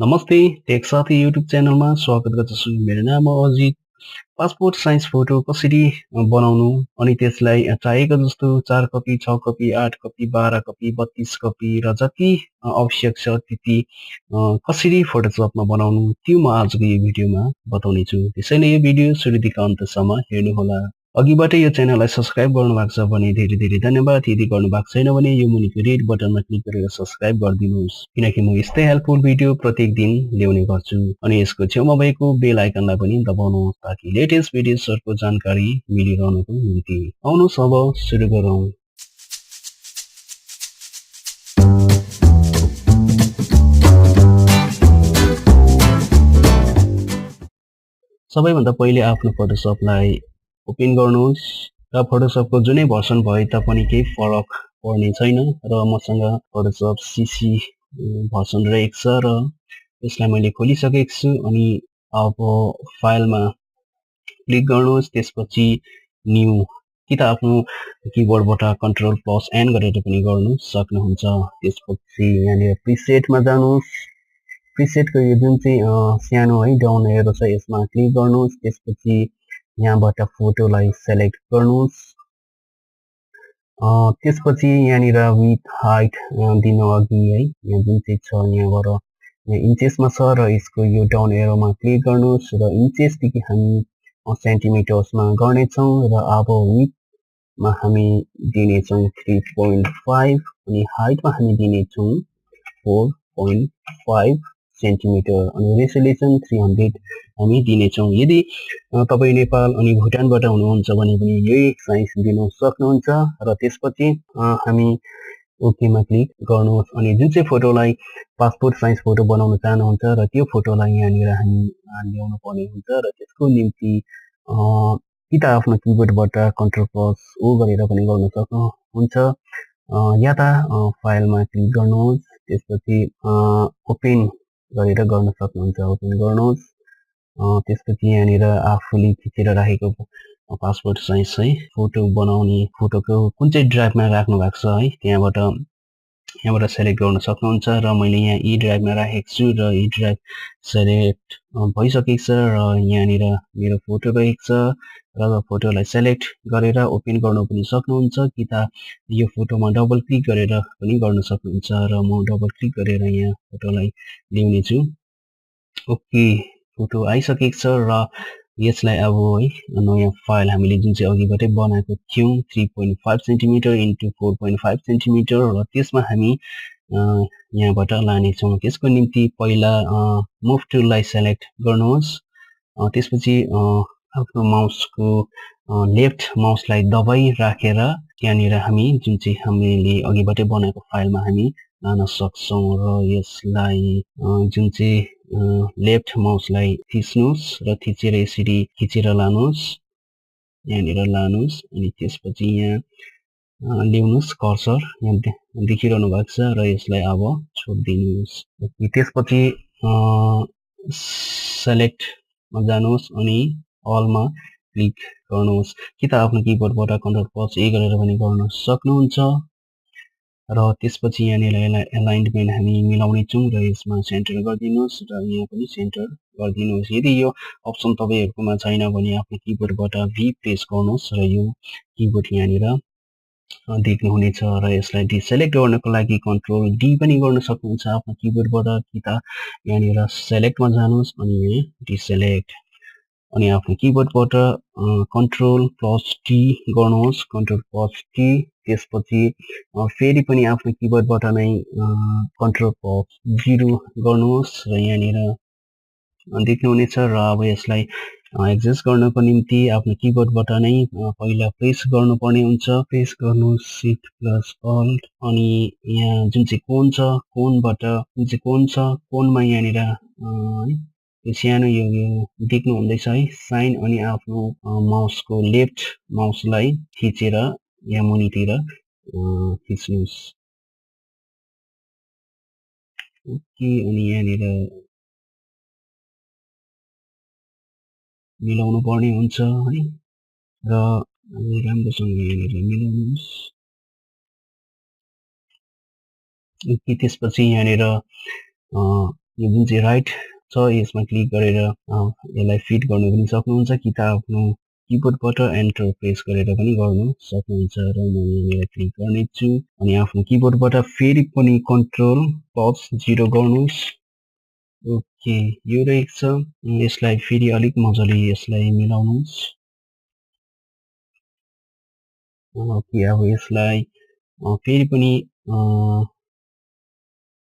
नमस्ते टेक साथी YouTube च्यानलमा स्वागत गर्दछु। मेरो नाम हो अजित। पासपोर्ट साइज फोटो कसरी बनाउनु अनि त्यसलाई चाहिएको जस्तो 4 copy, 6 copy, 8 copy, 12 copy, 32 copy र जति आवश्यक छ त्यति कसरी फोटोसपमा बनाउनु त्यो म आजको यो भिडियोमा बताउने छु। त्यसैले यो भिडियो सुरुदेखि अन्तसम्म हेर्नुहोला। अघिबाटै यो च्यानललाई सब्स्क्राइब गर्नुभएको छ भने धेरै धेरै धन्यवाद। यदि गर्नुभएको छैन भने यो मुनिको रेड बटनमा क्लिक गरेर सब्स्क्राइब गरिदिनुहोस्, किनकि म यस्तै हेल्पफुल भिडियो प्रत्येक दिन ल्याउने गर्छु। अनि यसको छेउमा भएको बेल आइकनलाई पनि दबाउनुहोस् ताकि लेटेस्ट भिडियोजहरुको जानकारी मिलिरहनको निम्ति। आउनुहोस् अब सुरु गरौँ। सबैभन्दा पहिले आफ्नो फोटोसपलाई ओपन गर्नुहोस् र फोटोसपको जुनै भर्सन भए तापनि केही फरक पर्ने छैन र मसँग फोटोसप सीसी भर्सन रहेको छ र यसलाई मैले खोलिसकेको छु। अनि अब फाइलमा क्लिक गर्नुहोस्, त्यसपछि न्यू कि त आफ्नो किबोर्डबाट कन्ट्रोल प्लस एन गरेर पनि गर्नु सक्नुहुन्छ। त्यसपछि यहाँनिर प्रिसेटमा जानुहोस्। प्रिसेटको यो जुन चाहिँ सानो है डाउन एरो छ यसमा क्लिक गर्नुहोस्। त्यसपछि यहाँबाट फोटोलाई सेलेक्ट गर्नुहोस्। त्यसपछि यहाँनिर विथ हाइट दिनु अघि है यहाँ जुन चाहिँ छ यहाँबाट यहाँ इन्चेसमा छ र यसको यो डाउन एरोमा क्लिक गर्नुहोस् र इन्चेसदेखि हामी सेन्टिमिटर्समा गर्नेछौँ र अब विथमा हामी दिनेछौँ 3.5 अनि हाइटमा हामी दिनेछौँ 4.5 सेन्टिमिटर अनि रेसोल्युसन 300 हामी दिनेछौँ। यदि तपाईँ नेपाल अनि भुटानबाट हुनुहुन्छ भने पनि यही साइज दिन सक्नुहुन्छ र त्यसपछि हामी ओकेमा क्लिक गर्नुहोस्। अनि जुन चाहिँ फोटोलाई पासपोर्ट साइज फोटो बनाउन चाहनुहुन्छ र त्यो फोटोलाई यहाँनिर हामी ल्याउनु पर्ने हुन्छ र त्यसको निम्ति कि त आफ्नो किबोर्डबाट कन्ट्रोल प्लस ओ गरेर पनि गर्न सक्नुहुन्छ या त फाइलमा क्लिक गर्नुहोस्। त्यसपछि ओपन गरेर गर्न सक्नुहुन्छ, ओपन गर्नुहोस्। त्यसपछि यहाँनिर आफूले खिचेर राखेको पासपोर्ट साइज है फोटो बनाउने फोटोको कुन चाहिँ ड्राइभमा राख्नु भएको छ है यहाँबाट सेलेक्ट गर्न सक्नुहुन्छ र मैले यहाँ ई ड्राइभमा राखेको छु र ई ड्राइभ सेलेक्ट भइसकेको छ र यहाँनिर मेरो फोटो रहेको छ र फोटोलाई सेलेक्ट गरेर ओपन गर्न पनि सक्नुहुन्छ कि त यो फोटोमा डबल क्लिक गरेर पनि गर्न सक्नुहुन्छ र म डबल क्लिक गरेर यहाँ फोटोलाई ल्याउने छु। ओके, फोटो आइसकेको छ र यसलाई अब है नयाँ फाइल हामीले जुन चाहिँ अघिबाटै बनाएको थियौँ 3.5 सेन्टिमिटर इन्टु 4.5 सेन्टिमिटर र त्यसमा हामी यहाँबाट लानेछौँ। त्यसको निम्ति पहिला मुभ टुललाई सेलेक्ट गर्नुहोस्। त्यसपछि आफ्नो माउसको लेफ्ट माउसलाई दबाई राखेर त्यहाँनिर हामी जुन चाहिँ हामीले अघिबाटै बनाएको फाइलमा हामी लान सक्छौँ र यसलाई जुन चाहिँ लेफ्ट माउसलाई थिच्नुहोस् र थिचेर यसरी खिचेर लानुहोस्, यहाँनिर लानुहोस् अनि त्यसपछि यहाँ ल्याउनुहोस् कर्सर यहाँ देखिरहनु भएको छ र यसलाई अब छोडिदिनुहोस्। त्यसपछि सेलेक्टमा जानुहोस् अनि अलमा क्लिक गर्नुहोस् कि त आफ्नो किबोर्डबाट कन्ट्रोल प्लस ए गरेर पनि गर्न सक्नुहुन्छ र त्यसपछि यहाँनिर यसलाई एलाइनमेन्ट हामी मिलाउने छौँ र यसमा सेन्टर गरिदिनुहोस् र यहाँ पनि सेन्टर गरिदिनुहोस्। यदि यो अप्सन तपाईँहरूकोमा छैन भने आफ्नो किबोर्डबाट भी प्रेस गर्नुहोस् र यो किबोर्ड यहाँनिर देख्नुहुनेछ र यसलाई डिसेलेक्ट गर्नको लागि कन्ट्रोल डी पनि गर्न सक्नुहुन्छ आफ्नो किबोर्डबाट कि त यहाँनिर सेलेक्टमा जानुहोस् अनि यहाँ डिसेलेक्ट अनि आफ्नो किबोर्डबाट कन्ट्रोल प्लस टी गर्नुहोस्, कन्ट्रोल प्लस टी। त्यसपछि फेरि पनि आफ्नो किबोर्डबाट नै कन्ट्रोल प्लस 0 गर्नुहोस् र यहाँनिर देख्नुहुनेछ र अब यसलाई एक्सेस गर्नको निम्ति आफ्नो किबोर्डबाट नै पहिला प्रेस गर्नुपर्ने हुन्छ। प्रेस गर्नुहोस् शिफ्ट प्लस अल्ट अनि यहाँ जुन चाहिँ कोन छ कोनमा यहाँनिर सानो यो देख्नु हुँदैछ है साइन अनि आफ्नो माउसको लेफ्ट माउसलाई थिचेर यहाँ मुनितिर थिच्नुहोस्। ओके, अनि यहाँनिर मिलाउनु पर्ने हुन्छ है र राम्रोसँग यहाँनिर मिलाउनुहोस्। ओके, त्यसपछि यहाँनिर यो जुन चाहिँ राइट छ यसमा क्लिक गरेर यसलाई फिट गर्नु पनि सक्नुहुन्छ कि त आफ्नो किबोर्डबाट एन्टर प्रेस गरेर पनि गर्नु सक्नुहुन्छ र म यहाँनिर क्लिक गर्नेछु अनि आफ्नो किबोर्डबाट फेरि पनि कन्ट्रोल प्लस 0 गर्नुहोस्। ओके यो रहेको छ। यसलाई फेरि अलिक मजाले यसलाई मिलाउनुहोस्। ओके अब यसलाई फेरि पनि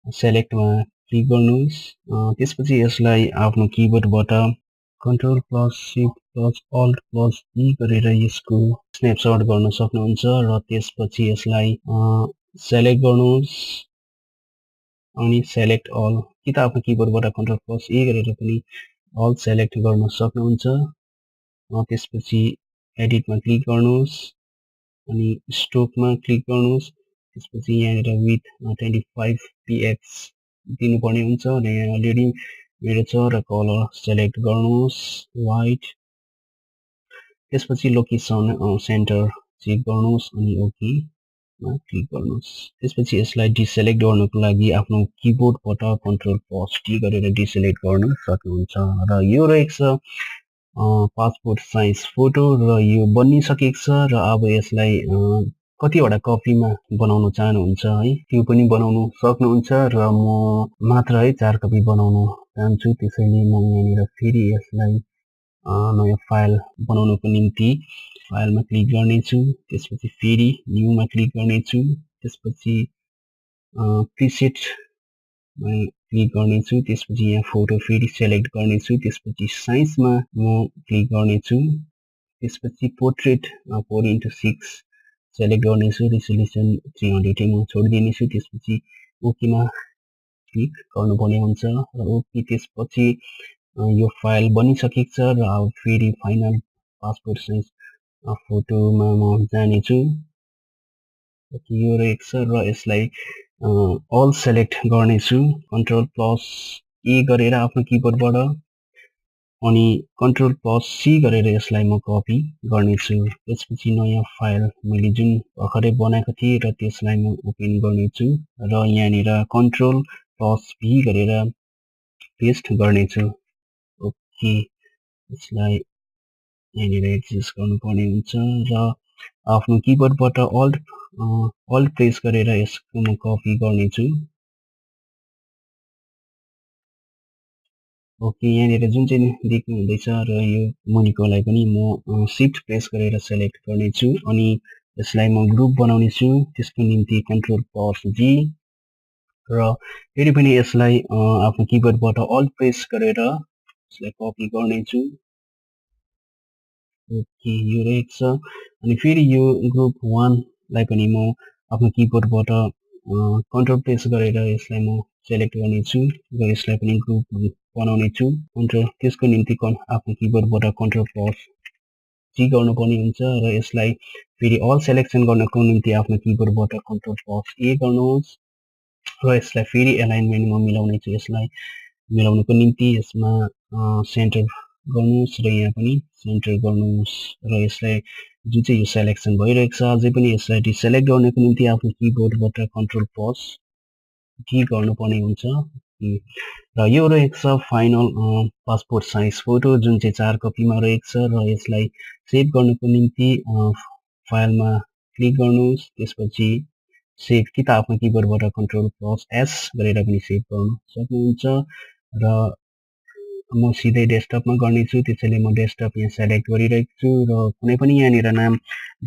सेलेक्टमा क्लिक गर्नुहोस्। त्यसपछि यसलाई आफ्नो किबोर्डबाट control plus shift plus alt plus E गरेर यसको स्न्यापसट गर्न सक्नुहुन्छ र त्यसपछि यसलाई सेलेक्ट गर्नुहोस् अनि सेलेक्ट अल कि त आफ्नो किबोर्डबाट कन्ट्रोल प्लस ए गरेर पनि अल सेलेक्ट गर्न सक्नुहुन्छ। त्यसपछि एडिटमा क्लिक गर्नुहोस् अनि स्ट्रोकमा क्लिक गर्नुहोस्। त्यसपछि यहाँनिर विथ 25 px दिनुपर्ने हुन्छ र यहाँ अलरेडी मेरो छ र कलर सेलेक्ट गर्नुहोस् व्हाइट। त्यसपछि लोकेसन सेन्टर चेक गर्नुहोस् अनि ओकेमा क्लिक गर्नुहोस्। त्यसपछि यसलाई डिसेलेक्ट गर्नको लागि आफ्नो किबोर्डबाट कन्ट्रोल प्लस टी गरेर डिसेलेक्ट गर्न सक्नुहुन्छ र यो रहेको छ पासपोर्ट साइज फोटो र यो बनिसकेको छ र अब यसलाई कतिवटा कपीमा बनाउन चाहनुहुन्छ है त्यो पनि बनाउन सक्नुहुन्छ र म मात्र है 4 कपी बनाउन चाहन्छु। त्यसैले म यहाँनिर फेरि यसलाई नयाँ फाइल बनाउनको निम्ति फाइलमा क्लिक गर्नेछु। त्यसपछि फेरि न्यूमा क्लिक गर्नेछु। त्यसपछि प्रिसेटमा क्लिक गर्नेछु। त्यसपछि यहाँ फोटो फेरि सेलेक्ट गर्नेछु। त्यसपछि साइजमा म क्लिक गर्नेछु। त्यसपछि पोर्ट्रेट 4:6 सेलेक्ट गर्नेछु। रिजोल्युसन 300 म छोडिदिनेछु। त्यसपछि ओकेमा क्लिक गर्नुपर्ने हुन्छ र ओके त्यसपछि यो फाइल बनिसकेको छ र अब फेरि फाइनल पासपोर्ट साइज फोटोमा म जानेछु। यो रहेको छ र यसलाई अल सेलेक्ट गर्नेछु कन्ट्रोल प्लस ए गरेर आफ्नो किबोर्डबाट अनि कन्ट्रोल प्लस सी गरेर यसलाई म कपी गर्नेछु। त्यसपछि नयाँ फाइल मैले जुन भर्खरै बनाएको थिएँ र त्यसलाई म ओपन गर्नेछु र यहाँनिर कन्ट्रोल प्लस भी गरेर पेस्ट गर्नेछु। ओके यसलाई यहाँनिर एडजस्ट गर्नुपर्ने हुन्छ र आफ्नो किबोर्डबाट अल्ट प्रेस गरेर यसको म कपी गर्नेछु। ओके यहाँनिर जुन चाहिँ देख्नु हुँदैछ र यो मुनिकोलाई पनि म शिफ्ट प्रेस गरेर सेलेक्ट गर्नेछु अनि यसलाई म ग्रुप बनाउनेछु। त्यसको निम्ति कन्ट्रोल प्लस जी र फेरि पनि यसलाई आफ्नो किबोर्डबाट अल्ट प्रेस गरेर यसलाई कपी गर्नेछु। ओके यो रहेको छ अनि फेरि यो ग्रुप 1 लाई पनि म आफ्नो किबोर्डबाट कन्ट्रोल प्रेस गरेर यसलाई म सेलेक्ट गर्नेछु र यसलाई पनि ग्रुप बनाउनेछु। त्यसको निम्ति आफ्नो किबोर्डबाट कन्ट्रोल प्लस जी गर्नुपर्ने हुन्छ र यसलाई फेरि अल सेलेक्सन गर्नको निम्ति आफ्नो किबोर्डबाट कन्ट्रोल प्लस ए गर्नुहोस् र यसलाई फेरि एलाइनमेन्टमा मिलाउनेछु। यसलाई मिलाउनको निम्ति यसमा सेन्टर गर्नुहोस् र यहाँ पनि सेन्टर गर्नुहोस् र यसलाई जुन चाहिँ यो सेलेक्सन भइरहेको छ अझै पनि यसलाई डिसेलेक्ट गर्नको निम्ति आफ्नो किबोर्डबाट कन्ट्रोल प्लस डी गर्नुपर्ने हुन्छ र यो रहेको छ फाइनल पासपोर्ट साइज फोटो जुन चाहिँ 4 कपीमा रहेको छ र यसलाई सेभ गर्नको निम्ति फाइलमा क्लिक गर्नुहोस्। त्यसपछि सेभ कि त आफ्नो किबोर्डबाट कन्ट्रोल प्लस एस गरेर पनि सेभ गर्न सक्नुहुन्छ र म सिधै डेस्कटपमा गर्नेछु। त्यसैले म डेस्कटप यहाँ सेलेक्ट गरिरहेको छु र कुनै पनि यहाँनिर नाम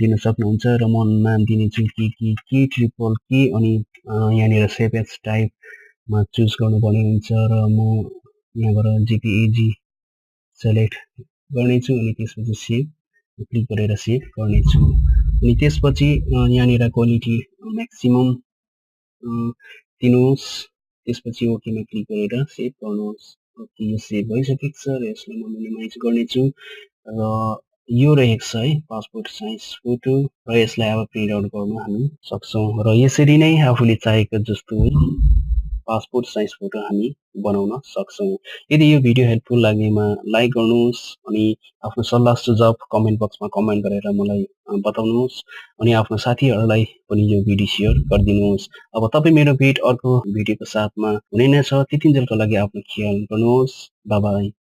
दिन सक्नुहुन्छ र म नाम दिनेछु की ट्रिपल की अनि यहाँनिर सेभ एज टाइपमा चुज गर्नुपर्ने हुन्छ र म यहाँबाट जेपीईजी सेलेक्ट गर्नेछु अनि त्यसपछि सेभ क्लिक गरेर सेभ गर्नेछु अनि त्यसपछि यहाँनिर क्वालिटी म्याक्सिमम दिनुहोस्। त्यसपछि ओकेमा क्लिक गरेर सेभ गर्नुहोस्। ओके यो सेभ भइसकेको छ र यसलाई म मिनिमाइज गर्नेछु र यो रहेको छ है पासपोर्ट साइज फोटो र यसलाई अब प्रिन्ट आउट गर्न हामी सक्छौँ र यसरी नै आफूले चाहेको जस्तो है पासपोर्ट साइज फोटो हामी बनाउन सक्छौँ। यदि यो भिडियो हेल्पफुल लागेमा लाइक गर्नुहोस् अनि आफ्नो सल्लाह सुझाव कमेन्ट बक्समा कमेन्ट गरेर मलाई बताउनुहोस् अनि आफ्नो साथीहरूलाई पनि यो भिडियो सेयर गरिदिनुहोस्। अब तपाईँ मेरो भेट अर्को भिडियोको साथमा हुने नै छ। त्यतिन्जेलको लागि आफ्नो ख्याल गर्नुहोस्। Bye bye.